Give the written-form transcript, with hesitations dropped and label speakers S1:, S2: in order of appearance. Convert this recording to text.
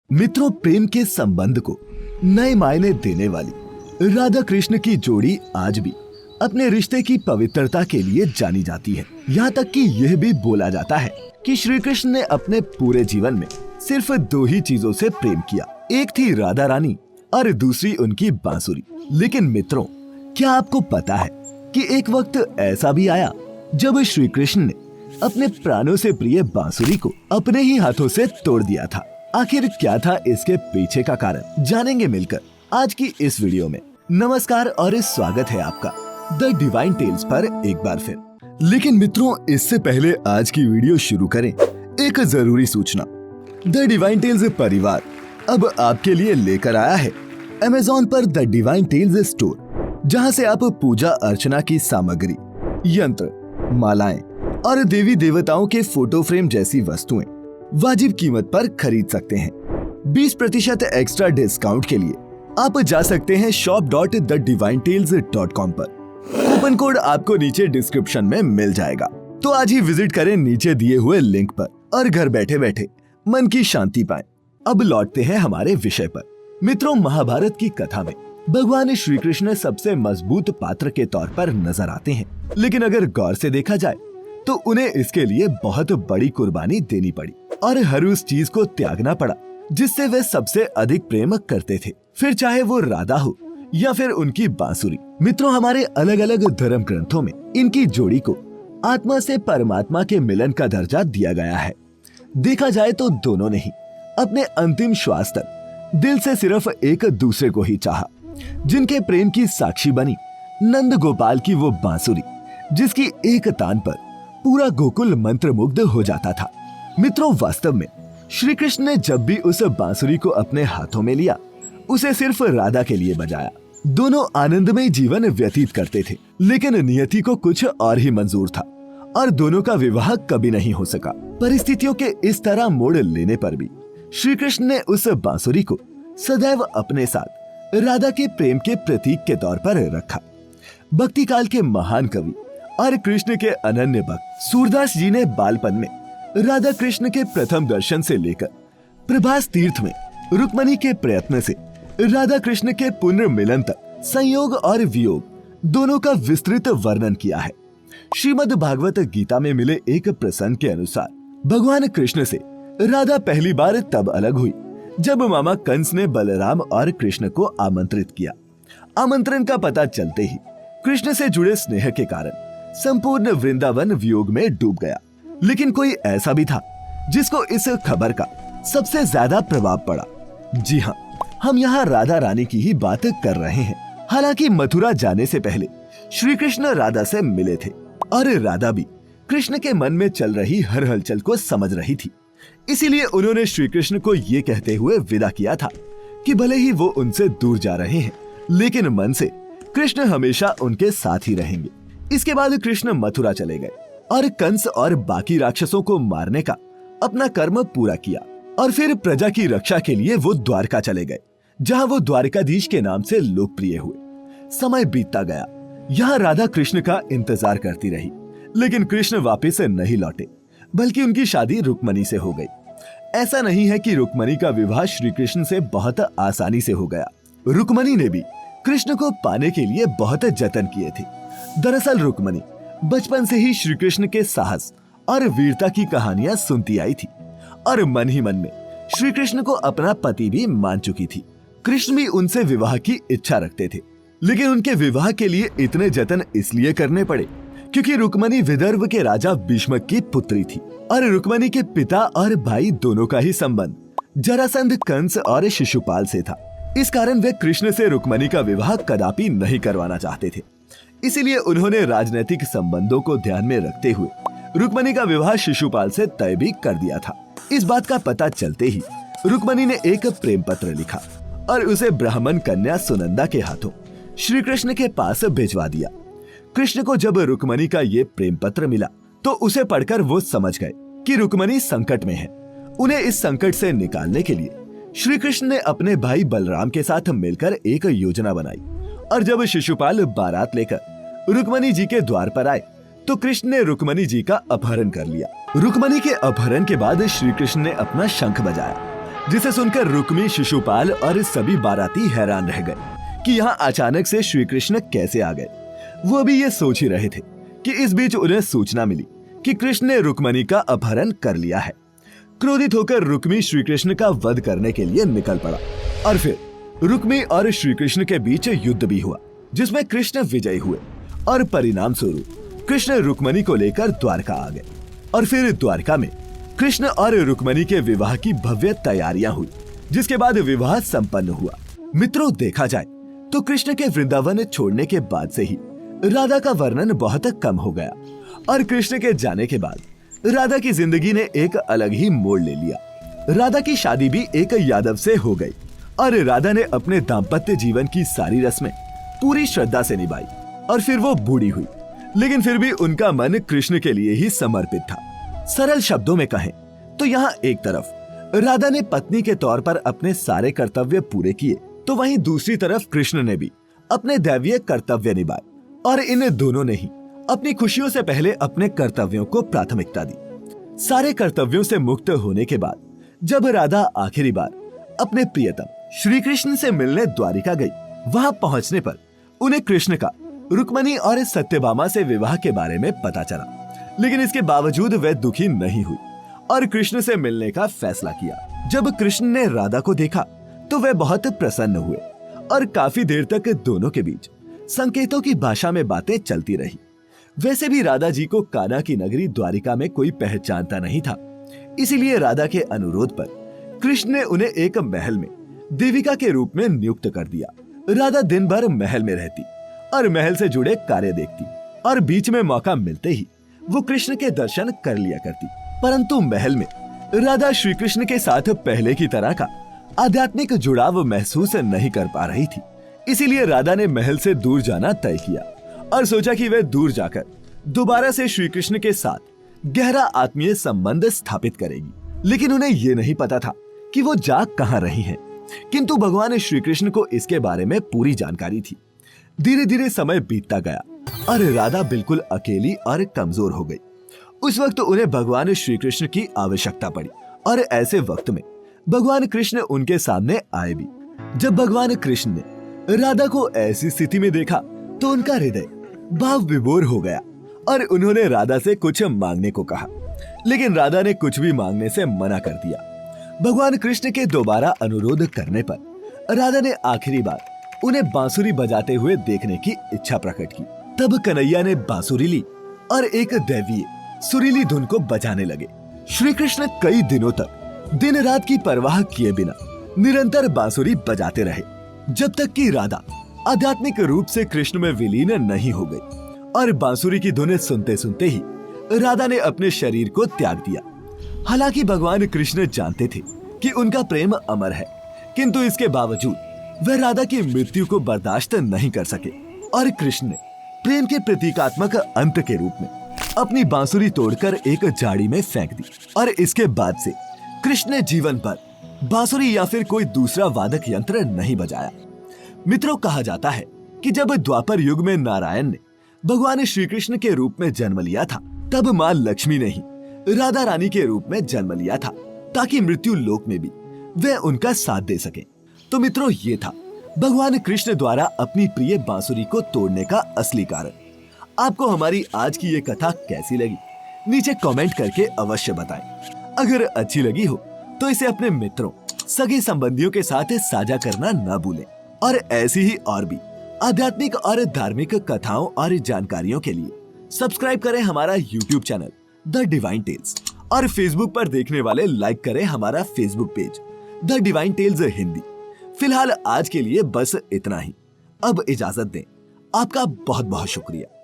S1: मित्रों, प्रेम के संबंध को नए मायने देने वाली राधा कृष्ण की जोड़ी आज भी अपने रिश्ते की पवित्रता के लिए जानी जाती है। यहाँ तक कि यह भी बोला जाता है कि श्री कृष्ण ने अपने पूरे जीवन में सिर्फ दो ही चीजों से प्रेम किया, एक थी राधा रानी और दूसरी उनकी बांसुरी। लेकिन मित्रों, क्या आपको पता है कि एक वक्त ऐसा भी आया जब श्री कृष्ण ने अपने प्राणों से प्रिय बांसुरी को अपने ही हाथों से तोड़ दिया था। आखिर क्या था इसके पीछे का कारण, जानेंगे मिलकर आज की इस वीडियो में। नमस्कार और स्वागत है आपका द डिवाइन टेल्स पर एक बार फिर। लेकिन मित्रों, इससे पहले आज की वीडियो शुरू करें, एक जरूरी सूचना। द डिवाइन टेल्स परिवार अब आपके लिए लेकर आया है Amazon पर द डिवाइन टेल्स स्टोर, जहां से आप पूजा अर्चना की सामग्री, यंत्र, मालाएं और देवी देवताओं के फोटो फ्रेम जैसी वस्तुएं वाजिब कीमत पर खरीद सकते हैं। 20% एक्स्ट्रा डिस्काउंट के लिए आप जा सकते हैं shop.thedivinetales.com पर। कूपन कोड आपको नीचे डिस्क्रिप्शन में मिल जाएगा, तो आज ही विजिट करें नीचे दिए हुए लिंक पर और घर बैठे बैठे मन की शांति पाएं। अब लौटते हैं हमारे विषय पर। मित्रों, महाभारत की कथा में भगवान श्री कृष्ण सबसे मजबूत पात्र के तौर पर नजर आते हैं, लेकिन अगर गौर से देखा जाए तो उन्हें इसके लिए बहुत बड़ी कुर्बानी देनी पड़ी और हर उस चीज को त्यागना पड़ा जिससे वे सबसे अधिक प्रेम करते थे, फिर चाहे वो राधा हो या फिर उनकी बांसुरी। मित्रों, हमारे अलग अलग धर्म ग्रंथों में इनकी जोड़ी को आत्मा से परमात्मा के मिलन का दर्जा दिया गया है। देखा जाए तो दोनों ने ही अपने अंतिम श्वास तक दिल से सिर्फ एक दूसरे को ही चाहा। जिनके प्रेम की साक्षी बनी नंद गोपाल की वो बांसुरी, जिसकी एक तान पर पूरा गोकुल मंत्रमुग्ध हो जाता था। मित्रों, वास्तव में श्री कृष्ण ने जब भी उस बांसुरी को अपने हाथों में लिया, उसे सिर्फ राधा के लिए बजाया। दोनों आनंदमय जीवन व्यतीत करते थे, लेकिन नियति को कुछ और ही मंजूर था और दोनों का विवाह कभी नहीं हो सका। परिस्थितियों के इस तरह मोड़ लेने पर भी श्री कृष्ण ने उस बांसुरी को सदैव अपने साथ राधा के प्रेम के प्रतीक के तौर पर रखा। भक्ति काल के महान कवि और कृष्ण के अनन्य भक्त सूरदास जी ने बालपन में राधा कृष्ण के प्रथम दर्शन से लेकर प्रभास तीर्थ में रुक्मणी के प्रयत्न से राधा कृष्ण के पुनर्मिलन तक संयोग और वियोग दोनों का विस्तृत वर्णन किया है। श्रीमद् भागवत गीता में मिले एक प्रसंग के अनुसार भगवान कृष्ण से राधा पहली बार तब अलग हुई जब मामा कंस ने बलराम और कृष्ण को आमंत्रित किया। आमंत्रण का पता चलते ही कृष्ण से जुड़े स्नेह के कारण संपूर्ण वृंदावन वियोग में डूब गया। लेकिन कोई ऐसा भी था जिसको इस खबर का सबसे ज्यादा प्रभाव पड़ा। जी हाँ, हम यहाँ राधा रानी की ही बात कर रहे हैं। हालांकि मथुरा जाने से पहले श्री कृष्ण राधा से मिले थे और राधा भी कृष्ण के मन में चल रही हर हलचल को समझ रही थी। इसीलिए उन्होंने श्री कृष्ण को ये कहते हुए विदा किया था कि भले ही वो उनसे दूर जा रहे हैं, लेकिन मन से कृष्ण हमेशा उनके साथ ही रहेंगे। इसके बाद कृष्ण मथुरा चले गए और कंस और बाकी राक्षसों को मारने का अपना कर्म पूरा किया और फिर प्रजा की रक्षा के लिए वो द्वारका चले गए, जहां वो द्वारकाधीश के नाम से लोकप्रिय हुए। समय बीतता गया, यहाँ राधा कृष्ण का इंतजार करती रही, लेकिन कृष्ण वापस नहीं लौटे, बल्कि उनकी शादी रुक्मणी से हो गई। ऐसा नहीं है कि रुक्मणी का विवाह श्री कृष्ण से बहुत आसानी से हो गया। रुक्मणी ने भी कृष्ण को पाने के लिए बहुत जतन किए थे। दरअसल रुक्मणी बचपन से ही श्री कृष्ण के साहस और वीरता की कहानियां सुनती आई थी और मन ही मन में श्री कृष्ण को अपना पति भी मान चुकी थी। कृष्ण भी उनसे विवाह की इच्छा रखते थे, लेकिन उनके विवाह के लिए इतने जतन इसलिए करने पड़े क्योंकि रुक्मणी विदर्भ के राजा भीष्मक की पुत्री थी और रुक्मणी के पिता और भाई दोनों का ही संबंध जरासंध, कंस और शिशुपाल से था। इस कारण वे कृष्ण से रुक्मणी का विवाह कदापि नहीं करवाना चाहते थे। इसीलिए उन्होंने राजनीतिक संबंधों को ध्यान में रखते हुए रुक्मणी का विवाह शिशुपाल से तय भी कर दिया था। इस बात का पता चलते ही रुक्मणी ने एक प्रेम पत्र लिखा और उसे ब्राह्मण कन्या सुनंदा के हाथों श्री कृष्ण के पास भिजवा दिया। कृष्ण को जब रुक्मणी का ये प्रेम पत्र मिला तो उसे पढ़कर वो समझ गए कि रुक्मणी संकट में है। उन्हें इस संकट से निकालने के लिए श्री कृष्ण ने अपने भाई बलराम के साथ मिलकर एक योजना बनाई और जब शिशुपाल बारात लेकर रुक्मणी जी के द्वार पर आए तो कृष्ण ने रुक्मणी जी का अपहरण कर लिया। रुक्मणी के अपहरण के बाद श्री कृष्ण ने अपना शंख बजाया, जिसे सुनकर रुक्मी, शिशुपाल और सभी बाराती हैरान रह गए कि यहाँ अचानक से श्री कृष्ण कैसे आ गए। वो भी ये सोच ही रहे थे कि इस बीच उन्हें सूचना मिली कि कृष्ण ने रुक्मणी का अपहरण कर लिया है। क्रोधित होकर रुक्मी श्री कृष्ण का वध करने के लिए निकल पड़ा और फिर रुक्मी और श्री कृष्ण के बीच युद्ध भी हुआ, जिसमें कृष्ण विजयी हुए और परिणाम स्वरूप कृष्ण रुक्मणी को लेकर द्वारका आ गए। और फिर द्वारका में कृष्ण और रुक्मणी के विवाह की भव्य तैयारियां हुई, जिसके बाद विवाह संपन्न हुआ। मित्रों, देखा जाए तो कृष्ण के वृंदावन छोड़ने के बाद से ही राधा का वर्णन बहुत कम हो गया और कृष्ण के जाने के बाद राधा की जिंदगी ने एक अलग ही मोड़ ले लिया। राधा की शादी भी एक यादव से हो गई और राधा ने अपने दाम्पत्य जीवन की सारी रस्में पूरी श्रद्धा से निभाई और फिर वो बूढ़ी हुई, लेकिन फिर भी उनका मन कृष्ण के लिए ही समर्पित था। सरल शब्दों में कहें तो यहाँ एक तरफ राधा ने पत्नी के तौर पर अपने सारे कर्तव्य पूरे किए, तो वहीं दूसरी तरफ कृष्ण ने भी अपने दैवीय कर्तव्य निभाए और इन दोनों ने ही अपनी खुशियों से पहले अपने कर्तव्यों को प्राथमिकता दी। सारे कर्तव्यों से मुक्त होने के बाद जब राधा आखिरी बार अपने प्रियतम श्री कृष्ण से मिलने द्वारिका गई, वहां पहुंचने पर उन्हें कृष्ण का रुक्मणी और सत्यभामा से विवाह के बारे में पता चला, लेकिन इसके बावजूद वह दुखी नहीं हुई और कृष्ण से मिलने का फैसला किया। जब कृष्ण ने राधा को देखा तो वह बहुत प्रसन्न हुए और काफी देर तक दोनों के बीच संकेतों की भाषा में बातें चलती रही। वैसे भी राधा जी को कान्हा की नगरी द्वारिका में कोई पहचानता नहीं था, इसीलिए राधा के अनुरोध पर कृष्ण ने उन्हें एक महल में देविका के रूप में नियुक्त कर दिया। राधा दिन भर महल में रहती और महल से जुड़े कार्य देखती और बीच में मौका मिलते ही वो कृष्ण के दर्शन कर लिया करती। परंतु महल में राधा श्री कृष्ण के साथ पहले की तरह का आध्यात्मिक जुड़ाव महसूस नहीं कर पा रही थी, इसीलिए राधा ने महल से दूर जाना तय किया और सोचा कि वह दूर जाकर दोबारा से श्री कृष्ण के साथ गहरा आत्मीय संबंध स्थापित करेगी। लेकिन उन्हें ये नहीं पता था कि वो जा कहां रही हैं, किंतु भगवान श्री कृष्ण को इसके बारे में पूरी जानकारी थी। धीरे धीरे समय बीतता गया और राधा बिल्कुल अकेली और कमजोर हो गई। उस वक्त उन्हें भगवान श्री कृष्ण की आवश्यकता पड़ी और ऐसे वक्त में भगवान कृष्ण उनके सामने आए भी। जब भगवान कृष्ण ने राधा को ऐसी स्थिति में देखा तो उनका हृदय भाव विभोर हो गया और उन्होंने राधा से कुछ मांगने को कहा, लेकिन राधा ने कुछ भी मांगने से मना कर दिया। भगवान कृष्ण के दोबारा अनुरोध करने पर राधा ने आखिरी बार उन्हें बांसुरी बजाते हुए देखने की इच्छा प्रकट की। तब कन्हैया ने बांसुरी ली और एक दैवीय सुरीली धुन को बजाने लगे। श्री कृष्ण कई दिनों तक दिन रात की परवाह किए बिना निरंतर बांसुरी बजाते रहे, जब तक कि राधा आध्यात्मिक रूप से कृष्ण में विलीन नहीं हो गई और बांसुरी की धुन सुनते सुनते ही राधा ने अपने शरीर को त्याग दिया। हालांकि भगवान कृष्ण जानते थे कि उनका प्रेम अमर है, किंतु इसके बावजूद वह राधा की मृत्यु को बर्दाश्त नहीं कर सके और कृष्ण ने प्रेम के प्रतीकात्मक अंत के रूप में अपनी बांसुरी तोड़कर एक झाड़ी में फेंक दी और इसके बाद से कृष्ण ने जीवन भर बांसुरी या फिर कोई दूसरा वादक यंत्र नहीं बजाया। मित्रों, कहा जाता है कि जब द्वापर युग में नारायण ने भगवान श्री कृष्ण के रूप में जन्म लिया था, तब माँ लक्ष्मी ने ही राधा रानी के रूप में जन्म लिया था, ताकि मृत्यु लोक में भी वह उनका साथ दे सके। तो मित्रों, ये था भगवान कृष्ण द्वारा अपनी प्रिय बांसुरी को तोड़ने का असली कारण। आपको हमारी आज की ये कथा कैसी लगी, नीचे कमेंट करके अवश्य बताएं। अगर अच्छी लगी हो तो इसे अपने मित्रों, सगे संबंधियों के साथ साझा करना न भूलें और ऐसी ही और भी आध्यात्मिक और धार्मिक कथाओं और जानकारियों के लिए सब्सक्राइब करें हमारा YouTube channel the divine tales और फेसबुक पर देखने वाले लाइक करें हमारा Facebook page the divine tales Hindi. फिलहाल आज के लिए बस इतना ही। अब इजाजत दें। आपका बहुत बहुत शुक्रिया।